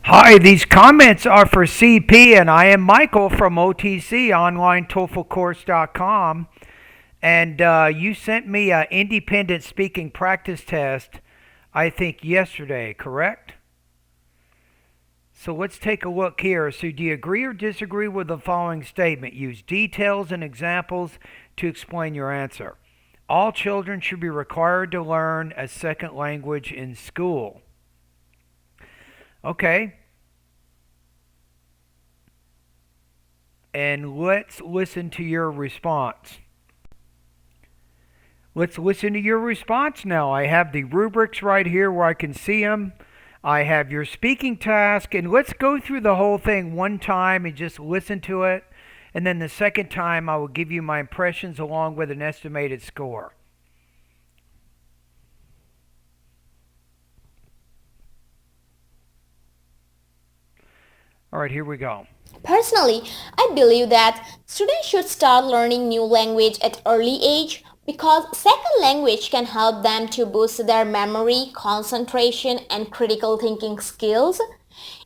Hi, these comments are for CP, and I am Michael from OTC, OnlineTOEFLCourse.com. And you sent me an independent speaking practice test, I think, yesterday, correct? So let's take a look here. So, do you agree or disagree with the following statement? Use details and examples to explain your answer. All children should be required to learn a second language in school. Okay, and let's listen to your response. Let's listen to your response now. I have the rubrics right here where I can see them. I have your speaking task, and let's go through the whole thing one time and just listen to it. And then the second time, I will give you my impressions along with an estimated score. All right, here we go. Personally, I believe that students should start learning new language at early age because second language can help them to boost their memory, concentration, and critical thinking skills.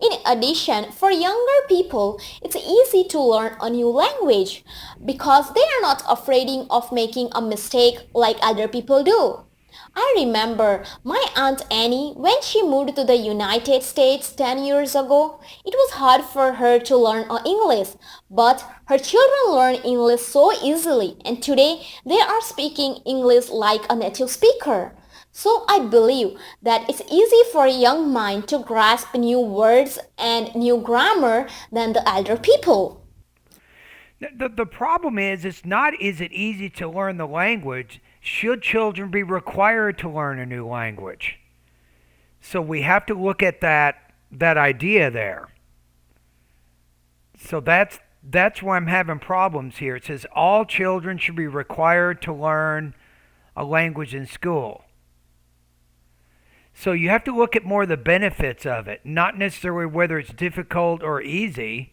In addition, for younger people, it's easy to learn a new language because they are not afraid of making a mistake like other people do. I remember my Aunt Annie when she moved to the United States 10 years ago. It was hard for her to learn English, but her children learn English so easily and today they are speaking English like a native speaker. So I believe that it's easy for a young mind to grasp new words and new grammar than the elder people. The problem is, it's not is it easy to learn the language? Should children be required to learn a new language? So we have to look at that idea there. So that's why I'm having problems here. It says all children should be required to learn a language in school. So you have to look at more the benefits of it, not necessarily whether it's difficult or easy,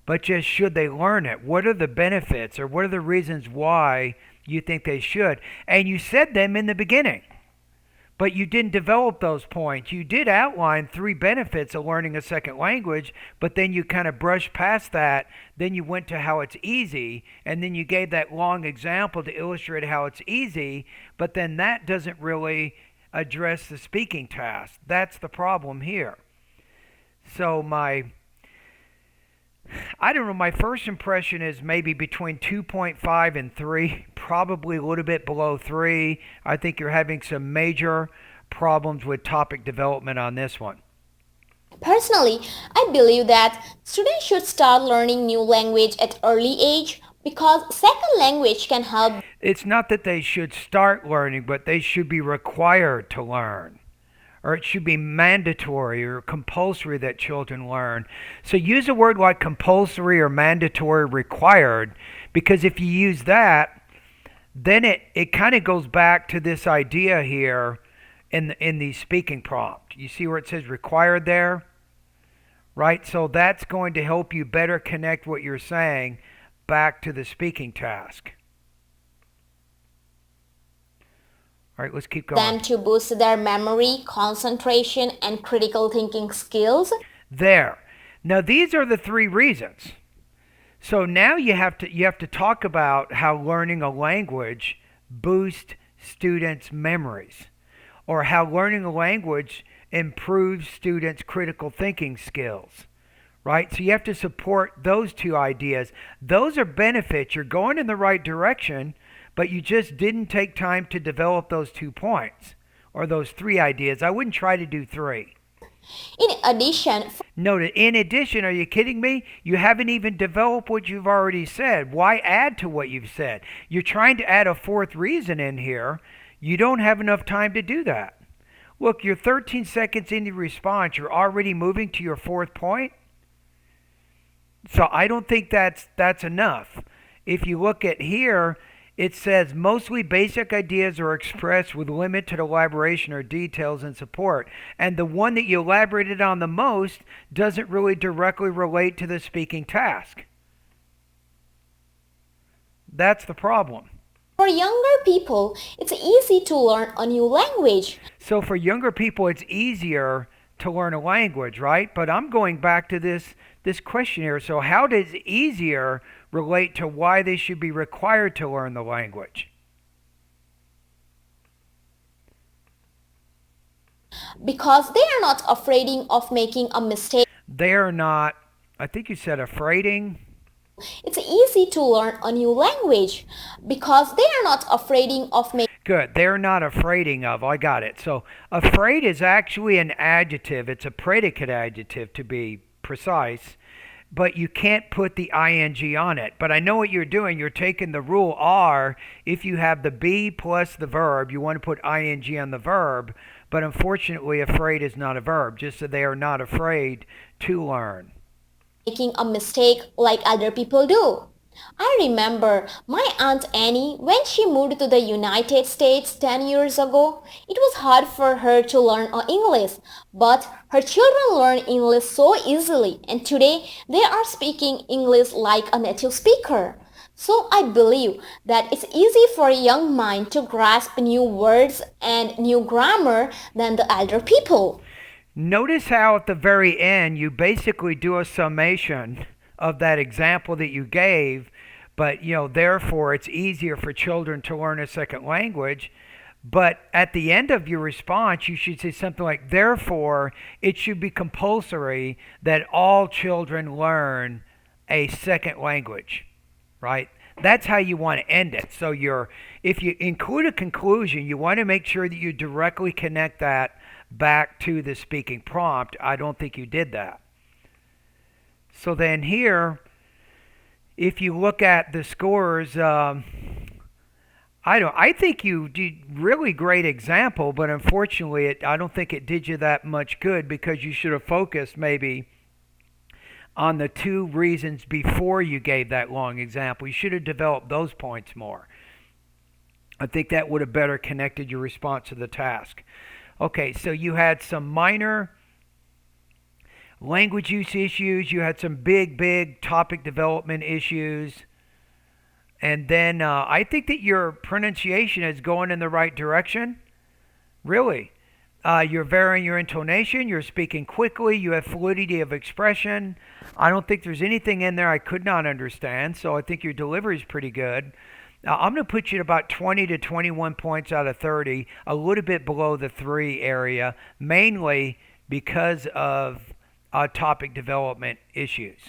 but just should they learn it? What are the benefits or what are the reasons why you think they should? And you said them in the beginning, but you didn't develop those points. You did outline three benefits of learning a second language, but then you kind of brushed past that. Then you went to how it's easy, and then you gave that long example to illustrate how it's easy, but then that doesn't really address the speaking task. That's the problem here. So I don't know, my first impression is maybe between 2.5 and 3, probably a little bit below 3. I think you're having some major problems with topic development on this one. Personally, I believe that students should start learning new language at early age because second language can help. It's not that they should start learning, but they should be required to learn. Or it should be mandatory or compulsory that children learn. So use a word like compulsory or mandatory required, because if you use that, then it kind of goes back to this idea here in the speaking prompt. You see where it says required there? Right? So that's going to help you better connect what you're saying back to the speaking task. All right, let's keep going. Them to boost their memory, concentration, and critical thinking skills. There. Now these are the three reasons. So now you have to talk about how learning a language boosts students' memories, or how learning a language improves students' critical thinking skills. Right? So you have to support those two ideas. Those are benefits. You're going in the right direction, but you just didn't take time to develop those 2 points or those three ideas. I wouldn't try to do three. In addition, Note, in addition, are you kidding me? You haven't even developed what you've already said. Why add to what you've said? You're trying to add a fourth reason in here. You don't have enough time to do that. Look, you're 13 seconds into response. You're already moving to your fourth point. So I don't think that's enough. If you look at here, it says mostly basic ideas are expressed with limited elaboration or details and support. And the one that you elaborated on the most doesn't really directly relate to the speaking task. That's the problem. for younger people, it's easy to learn a new language. So for younger people, it's easier to learn a language, right? But I'm going back to this question here. So how does easier relate to why they should be required to learn the language? Because they are not afraid of making a mistake. They're not, I think you said afraiding. It's easy to learn a new language because they are not afraid of making. Good. They're not afraiding of. I got it. So afraid is actually an adjective. It's a predicate adjective to be precise, but you can't put the ing on it. But I know what you're doing. You're taking the rule R. If you have the be plus the verb, you want to put ing on the verb. But unfortunately, afraid is not a verb. Just so they are not afraid to learn. Making a mistake like other people do. I remember my Aunt Annie when she moved to the United States 10 years ago. It was hard for her to learn English, but her children learn English so easily and today they are speaking English like a native speaker. So I believe that it's easy for a young mind to grasp new words and new grammar than the elder people. Notice how at the very end you basically do a summation of that example that you gave, but therefore it's easier for children to learn a second language. But at the end of your response, you should say something like, therefore, it should be compulsory that all children learn a second language, right? That's how you want to end it. So if you include a conclusion, you want to make sure that you directly connect that back to the speaking prompt. I don't think you did that. So then here, if you look at the scores, I think you did really great example, but unfortunately, I don't think it did you that much good because you should have focused maybe on the two reasons before you gave that long example. You should have developed those points more. I think that would have better connected your response to the task. Okay, so you had some minor language use issues, you had some big topic development issues, and then I think that your pronunciation is going in the right direction. Really. You're varying your intonation, you're speaking quickly, you have fluidity of expression. I don't think there's anything in there I could not understand, so I think your delivery is pretty good. Now, I'm going to put you at about 20 to 21 points out of 30, a little bit below the 3 area, mainly because of topic development issues.